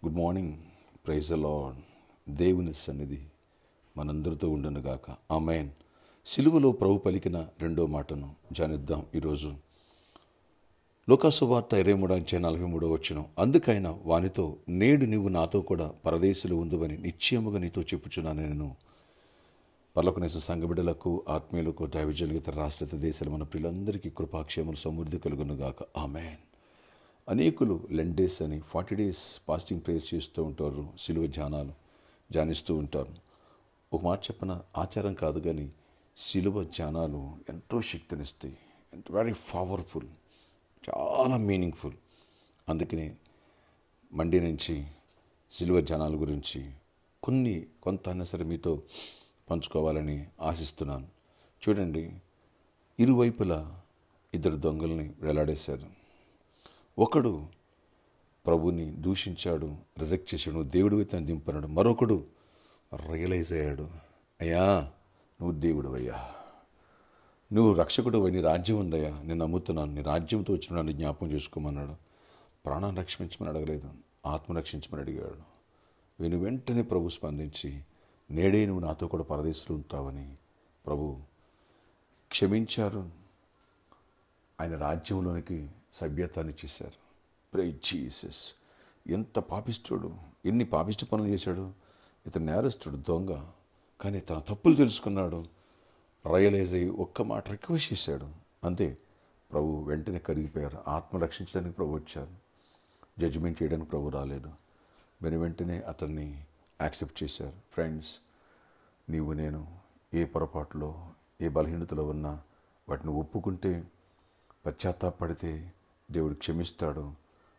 Good morning. Praise the Lord. దేవుని సన్నిధి మనందరితో ఉండునుగాక. ఆమేన్. సిలువలో ప్రభు పలికిన రెండో మాటను ధ్యానిద్దాం ఈరోజు. లూకాసు వార్త 23:43 అందుకైనా వానితో, నేడు నీవు నాతో కూడా పరదేశులు ఉందువని నిశ్చయముగా నీతో చెప్పుచున్నాను. నేను పరలోకనేసు సంఘబిడ్డలకు, ఆత్మీయులకు, దైవజనులకు, ఇతర రాష్ట్ర దేశాలు మన ప్రియులందరికీ కృపాక్షేమలు సమృద్ధి కలుగునుగాక. ఆమేన్. అనేకులు లెండేస్ అని 40 days ఫాస్టింగ్ ప్రేయర్ చేస్తూ ఉంటారు, సిలువ ధ్యానిస్తూ ఉంటారు. ఒక మాట చెప్పిన ఆచారం కాదు, కానీ సిలువ ధ్యానాలు ఎంతో శక్తినిస్తాయి. వెరీ పవర్ఫుల్, చాలా మీనింగ్ఫుల్. అందుకనే మండే నుంచి సిలువ ధ్యానాల గురించి కొంత అయినా సరే మీతో పంచుకోవాలని ఆశిస్తున్నాను. చూడండి, ఇరువైపులా ఇద్దరు దొంగల్ని వేలాడేశారు. ఒకడు ప్రభుని దూషించాడు, రిజెక్ట్ చేశాడు, దేవుడు అయితే దింపన్నాడు. మరొకడు రియలైజ్ అయ్యాడు, అయ్యా నువ్వు దేవుడు అయ్యా, నువ్వు రక్షకుడు అయ్యి, నీ రాజ్యం ఉందయ్యా, నేను నమ్ముతున్నాను, నీ రాజ్యంతో వచ్చిన నన్ను జ్ఞాపకం చేసుకోమన్నాడు. ప్రాణాన్ని రక్షించమని అడగలేదు, ఆత్మ రక్షించమని అడిగాడు. వీని వెంటనే ప్రభు స్పందించి, నేడే నువ్వు నాతో కూడా పరదేశులు ఉంటావని ప్రభు క్షమించారు. ఆయన రాజ్యంలోనికి సభ్యతాన్ని చేశారు. Praise Jesus. ఎంత పాపిస్తుడు, ఎన్ని పాపిష్టి పనులు చేశాడు. ఇతను నేరస్తుడు, దొంగ, కానీ తన తప్పులు తెలుసుకున్నాడు. రియలైజ్ అయ్యి ఒక్క మాట రిక్వెస్ట్ చేశాడు, అంతే. ప్రభు వెంటనే కరిగిపోయారు. ఆత్మ రక్షించడానికి ప్రభు వచ్చారు, జడ్జిమెంట్ చేయడానికి ప్రభు రాలేదు. వెంటనే అతన్ని యాక్సెప్ట్ చేశారు. ఫ్రెండ్స్, నీవు నేను ఏ పొరపాటులో, ఏ బలహీనతలో ఉన్నా వాటిని ఒప్పుకుంటే, పశ్చాత్తాపడితే దేవుడు క్షమిస్తాడు.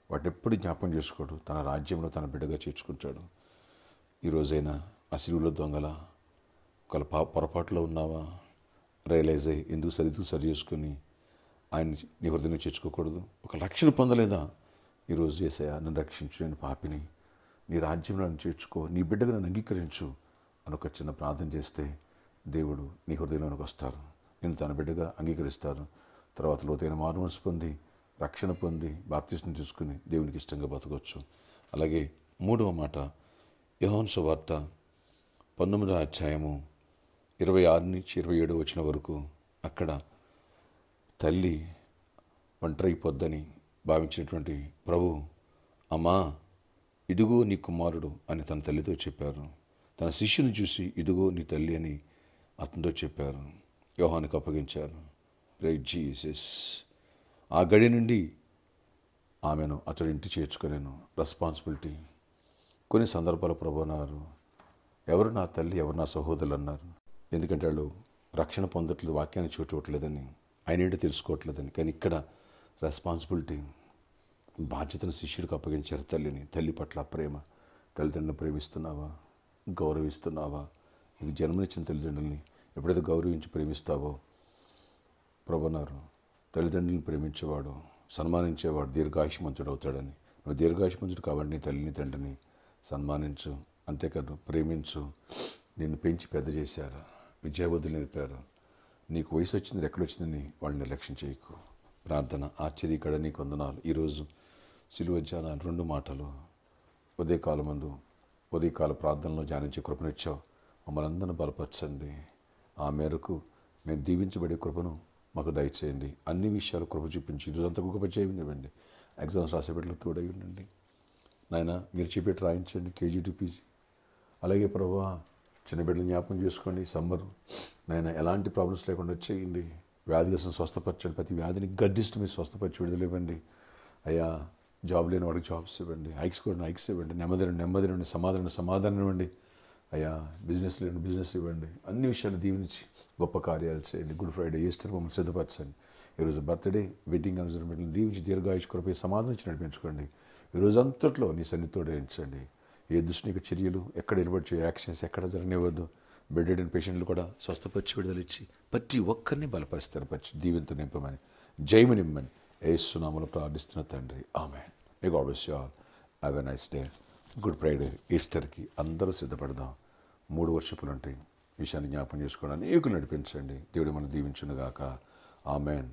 వాటిని ఎప్పుడు జ్ఞాపకం చేసుకోడు, తన రాజ్యంలో తన బిడ్డగా చేర్చుకుంటాడు. ఈరోజైనా ఆ సిలువలో దొంగల ఒక పొరపాటులో ఉన్నావా? రియలైజ్ అయ్యి ఎందుకు సరి చేసుకుని ఆయన నీ హృదయంలో చేర్చుకోకూడదు? ఒక రక్షణ పొందలేదా? ఈరోజు యేసయ్యా నన్ను రక్షించు, నేను పాపిని, నీ రాజ్యంలో నన్ను చేర్చుకో, నీ బిడ్డగా నన్ను అంగీకరించు అని ఒక చిన్న ప్రార్థన చేస్తే దేవుడు నీ హృదయంలోనికి వస్తారు, నేను తన బిడ్డగా అంగీకరిస్తారు. తర్వాత లోతైన మారుమనసు పొంది, రక్షణ పొంది, బాప్తిస్మం తీసుకుని దేవునికి ఇష్టంగా బతకొచ్చు. అలాగే మూడవ మాట, యోహాను సువార్త 19:26-27 వరకు. అక్కడ తల్లి ఒంటరైపోద్దని భావించినటువంటి ప్రభు, అమ్మా ఇదిగో నీ కుమారుడు అని తన తల్లితో చెప్పారు. తన శిష్యుని చూసి ఇదిగో నీ తల్లి అని అతనితో చెప్పారు. యోహానుకు అప్పగించారు. Praise Jesus. ఆ గడి నుండి ఆమెను అతడి ఇంటి చేర్చుకోలేను. రెస్పాన్సిబిలిటీ. కొన్ని సందర్భాలు ప్రభు అన్నారు, ఎవరు నా తల్లి, ఎవరు నా సహోదరులు అన్నారు. ఎందుకంటే వాళ్ళు రక్షణ పొందట్లేదు, వాక్యాన్ని చూడట్లేదని, ఆయన ఏంటో తెలుసుకోవట్లేదని. కానీ ఇక్కడ రెస్పాన్సిబిలిటీ, బాధ్యతను శిష్యుడికి అప్పగించారు. తల్లిని, తల్లి పట్ల ప్రేమ. తల్లిదండ్రులను ప్రేమిస్తున్నావా? గౌరవిస్తున్నావా? నీకు జన్మనిచ్చిన తల్లిదండ్రులని ఎప్పుడైతే గౌరవించి ప్రేమిస్తావో, ప్రభున్నారు, తల్లిదండ్రులను ప్రేమించేవాడు, సన్మానించేవాడు దీర్ఘాయుష్మంతుడు అవుతాడని. నువ్వు దీర్ఘాయుష్మంతుడు కాబట్టి నీ తల్లిని, తండ్రిని సన్మానించు. అంతేకాదు, ప్రేమించు. నిన్ను పెంచి పెద్ద చేశారు, విద్యాబుద్ధులు నేర్పారు. నీకు వయసు వచ్చింది, ఎక్కడొచ్చిందని వాళ్ళని నిర్లక్ష్యం చేయకు. ప్రార్థన. ఆశ్చర్యకడ నీకు వందనాలు. ఈరోజు సిలువ ధ్యానాలు 2 మాటలు ఉదయకాల ప్రార్థనలో ధ్యానించే కృపనిచ్చావు. మమ్మల్ని అందరిని బలపరచండి. ఆ మేరకు మేము దీవించబడే కృపను మాకు దయచేయండి. అన్ని విషయాలు కృప చూపించి ఈరోజంతా గొప్ప చేయనివ్వండి. ఎగ్జామ్స్ రాసే బిడ్డలకు తోడై ఉండండి నాయన. మీరు చెప్పేటి రాయించండి, KG to PG. అలాగే ప్రభువా, చిన్న బిడ్డలు జ్ఞాపకం చేసుకోండి. సమ్మర్ నాయన ఎలాంటి ప్రాబ్లమ్స్ లేకుండా చేయండి. వ్యాధిగ్రస్తులను స్వస్థపరచండి. ప్రతి వ్యాధిని గద్దిస్తూ మీరు స్వస్థపరిచి విడుదల ఇవ్వండి. అయ్యా, జాబ్ లేని వాడికి జాబ్స్ ఇవ్వండి, హైక్స్ ఇవ్వండి, నెమ్మది సమాధానం ఇవ్వండి. అయ్యా, బిజినెస్ లేని బిజినెస్ ఇవ్వండి. అన్ని విషయాలు దీవించి గొప్ప కార్యాలు చేయండి. గుడ్ ఫ్రైడే, ఈస్టర్ మమ్మల్ని సిద్ధపరచండి. ఈరోజు బర్త్డే, వెడ్డింగ్ అనుసరించి దీవించి దీర్ఘాయుష్ కృపై సమాధానం ఇచ్చి నడిపించుకోండి. ఈరోజు అంతట్లో నీ సన్నిధితోడే ఉంచండి. ఏ దుష్టిక చర్యలు ఎక్కడ నిలబడి యాక్షన్స్ ఎక్కడ జరగనివ్వద్దు. బెడ్ పేషెంట్లు కూడా స్వస్థపరిచి విడుదలిచ్చి ప్రతి ఒక్కరిని బలపరిస్తారు. దీవెంతో నింపమని, జయము నిమ్మని యేసు నామములో ప్రార్థిస్తున్న తండ్రి, ఆమేన్. May God bless you all. Have a nice day. Good Friday, ఈస్టర్కి అందరూ సిద్ధపడదాం. 3 వర్షిపులు ఉంటాయి. విషయాన్ని జ్ఞాపకం చేసుకోవడానికి అనేకులు నడిపించండి. దేవుడు మనం దీవించునుగాక. ఆమేన్.